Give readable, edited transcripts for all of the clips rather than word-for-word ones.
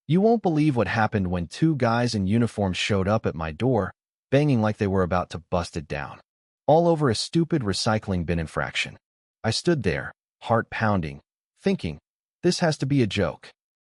You won't believe what happened when two guys in uniforms showed up at my door, banging like they were about to bust it down. All over a stupid recycling bin infraction. I stood there, heart pounding, thinking, this has to be a joke.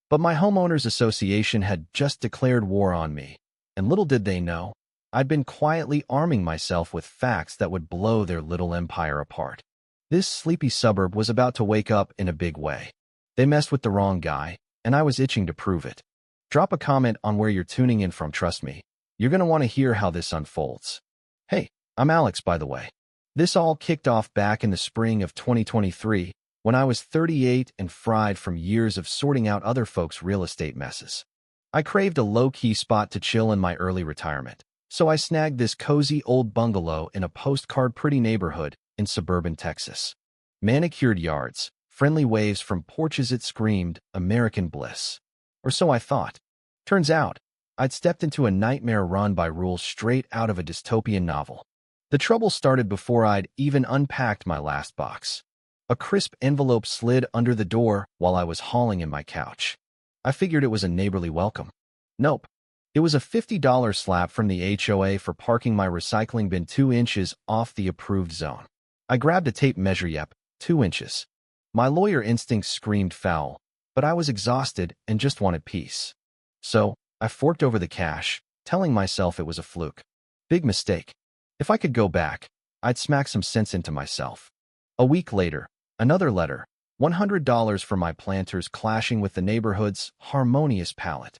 But my homeowners association had just declared war on me, and little did they know, I'd been quietly arming myself with facts that would blow their little empire apart. This sleepy suburb was about to wake up in a big way. They messed with the wrong guy, and I was itching to prove it. Drop a comment on where you're tuning in from, trust me. You're going to want to hear how this unfolds. Hey, I'm Alex, by the way. This all kicked off back in the spring of 2023, when I was 38 and fried from years of sorting out other folks' real estate messes. I craved a low-key spot to chill in my early retirement, so I snagged this cozy old bungalow in a postcard-pretty neighborhood in suburban Texas. Manicured yards, friendly waves from porches, it screamed American bliss. Or so I thought. Turns out, I'd stepped into a nightmare run by rules straight out of a dystopian novel. The trouble started before I'd even unpacked my last box. A crisp envelope slid under the door while I was hauling in my couch. I figured it was a neighborly welcome. Nope. It was a $50 slap from the HOA for parking my recycling bin 2 inches off the approved zone. I grabbed a tape measure. Yep, 2 inches. My lawyer instincts screamed foul, but I was exhausted and just wanted peace. So, I forked over the cash, telling myself it was a fluke. Big mistake. If I could go back, I'd smack some sense into myself. A week later, another letter, $100 for my planters clashing with the neighborhood's harmonious palette.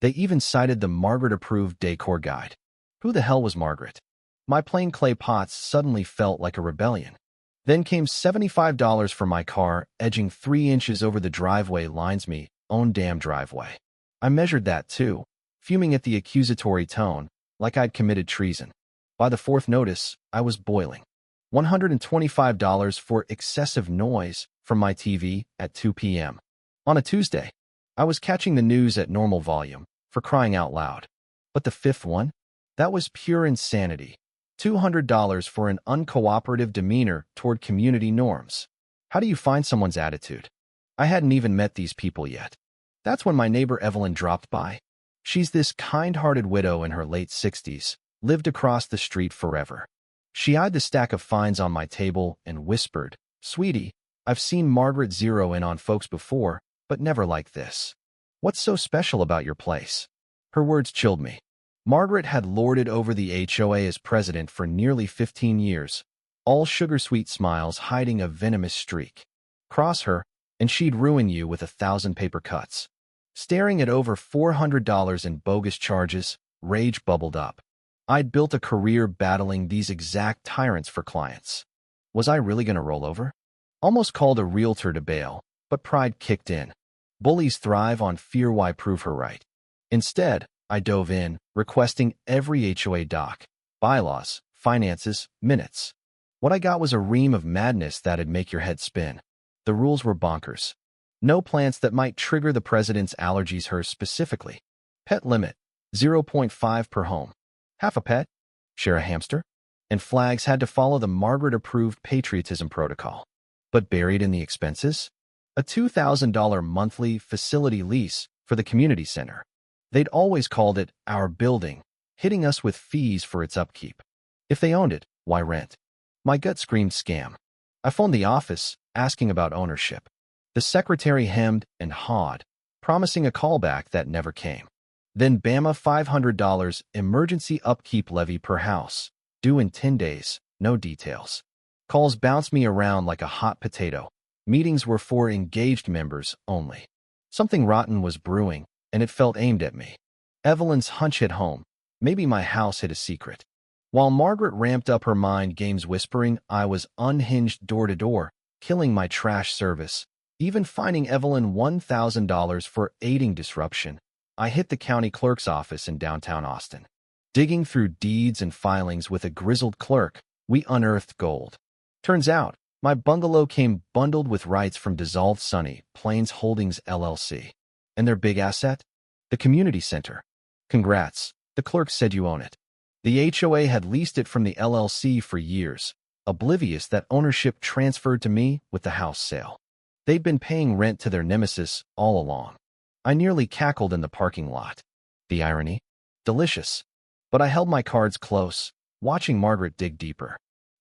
They even cited the Margaret-approved decor guide. Who the hell was Margaret? My plain clay pots suddenly felt like a rebellion. Then came $75 for my car, edging 3 inches over the driveway line's me own damn driveway. I measured that too, fuming at the accusatory tone, like I'd committed treason. By the fourth notice, I was boiling. $125 for excessive noise from my TV at 2 p.m. On a Tuesday. I was catching the news at normal volume, for crying out loud. But the fifth one? That was pure insanity. $200 for an uncooperative demeanor toward community norms. How do you find someone's attitude? I hadn't even met these people yet. That's when my neighbor Evelyn dropped by. She's this kind-hearted widow in her late 60s, lived across the street forever. She eyed the stack of fines on my table and whispered, "Sweetie, I've seen Margaret zero in on folks before, but never like this. What's so special about your place?" Her words chilled me. Margaret had lorded over the HOA as president for nearly 15 years, all sugar-sweet smiles hiding a venomous streak. Cross her, and she'd ruin you with 1,000 paper cuts. Staring at over $400 in bogus charges, rage bubbled up. I'd built a career battling these exact tyrants for clients. Was I really going to roll over? Almost called a realtor to bail, but pride kicked in. Bullies thrive on fear. Why prove her right? Instead, I dove in, requesting every HOA doc, bylaws, finances, minutes. What I got was a ream of madness that'd make your head spin. The rules were bonkers. No plants that might trigger the president's allergies, hers specifically. Pet limit, 0.5 per home. Half a pet? Share a hamster? And flags had to follow the Margaret-approved patriotism protocol. But buried in the expenses? A $2,000 monthly facility lease for the community center. They'd always called it our building, hitting us with fees for its upkeep. If they owned it, why rent? My gut screamed scam. I phoned the office, asking about ownership. The secretary hemmed and hawed, promising a callback that never came. Then Bama $500 emergency upkeep levy per house, due in 10 days, no details. Calls bounced me around like a hot potato. Meetings were for engaged members only. Something rotten was brewing, and it felt aimed at me. Evelyn's hunch hit home. Maybe my house hid a secret. While Margaret ramped up her mind games whispering, I was unhinged door to door, killing my trash service, even fining Evelyn $1,000 for aiding disruption. I hit the county clerk's office in downtown Austin. Digging through deeds and filings with a grizzled clerk, we unearthed gold. Turns out, my bungalow came bundled with rights from dissolved Sunny Plains Holdings LLC. And their big asset? The community center. Congrats, the clerk said, you own it. The HOA had leased it from the LLC for years, oblivious that ownership transferred to me with the house sale. They'd been paying rent to their nemesis all along. I nearly cackled in the parking lot. The irony? Delicious. But I held my cards close, watching Margaret dig deeper.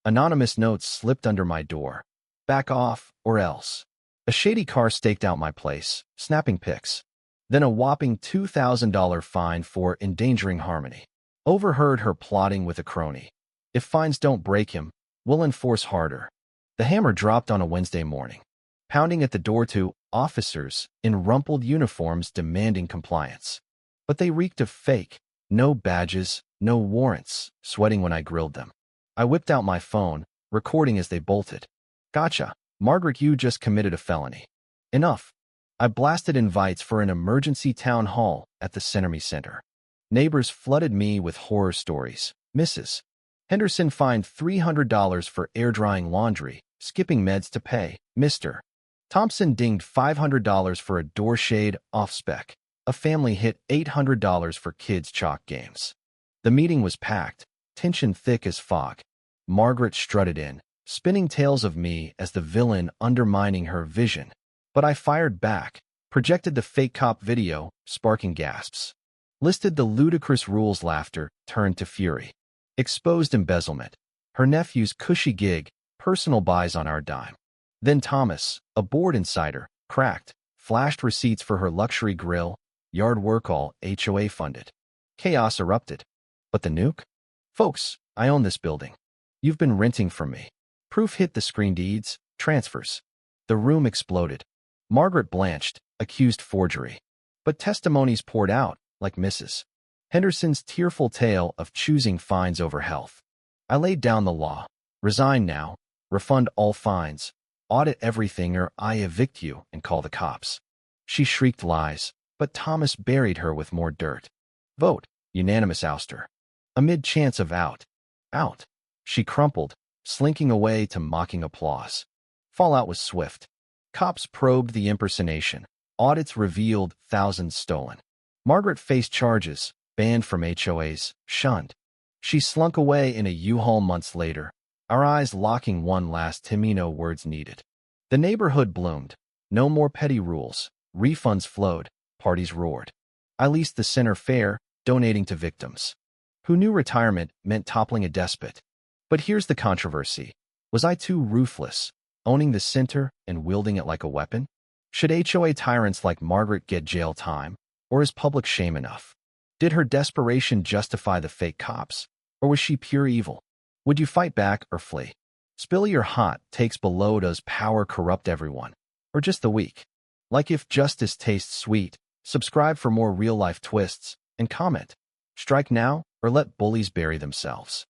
Anonymous notes slipped under my door. Back off, or else. A shady car staked out my place, snapping pics. Then a whopping $2,000 fine for endangering harmony. Overheard her plotting with a crony. If fines don't break him, we'll enforce harder. The hammer dropped on a Wednesday morning, pounding at the door to officers in rumpled uniforms demanding compliance. But they reeked of fake. No badges, no warrants, sweating when I grilled them. I whipped out my phone, recording as they bolted. Gotcha, Margaret, you just committed a felony. Enough. I blasted invites for an emergency town hall at the Centerme Center. Neighbors flooded me with horror stories. Mrs. Henderson fined $300 for air-drying laundry, skipping meds to pay. Mr. Thompson dinged $500 for a door shade off-spec. A family hit $800 for kids' chalk games. The meeting was packed, tension thick as fog. Margaret strutted in, spinning tales of me as the villain undermining her vision. But I fired back, projected the fake cop video, sparking gasps. Listed the ludicrous rules. Laughter turned to fury. Exposed embezzlement. Her nephew's cushy gig, personal buys on our dime. Then Thomas, a board insider, cracked, flashed receipts for her luxury grill, yard work all HOA funded. Chaos erupted. But the nuke? Folks, I own this building. You've been renting from me. Proof hit the screen. Deeds, transfers. The room exploded. Margaret blanched, accused forgery. But testimonies poured out, like Mrs. Henderson's tearful tale of choosing fines over health. I laid down the law. Resign now. Refund all fines. Audit everything or I evict you and call the cops. She shrieked lies, but Thomas buried her with more dirt. Vote. Unanimous ouster. Amid chants of out. Out. She crumpled, slinking away to mocking applause. Fallout was swift. Cops probed the impersonation. Audits revealed thousands stolen. Margaret faced charges, banned from HOAs, shunned. She slunk away in a U-Haul months later, our eyes locking one last Timino words needed. The neighborhood bloomed. No more petty rules. Refunds flowed. Parties roared. I leased the center fair, donating to victims. Who knew retirement meant toppling a despot? But here's the controversy. Was I too ruthless, owning the center and wielding it like a weapon? Should HOA tyrants like Margaret get jail time, or is public shame enough? Did her desperation justify the fake cops, or was she pure evil? Would you fight back or flee? Spill your hot takes below. Does power corrupt everyone, or just the weak? Like if justice tastes sweet, subscribe for more real-life twists, and comment. Strike now, or let bullies bury themselves.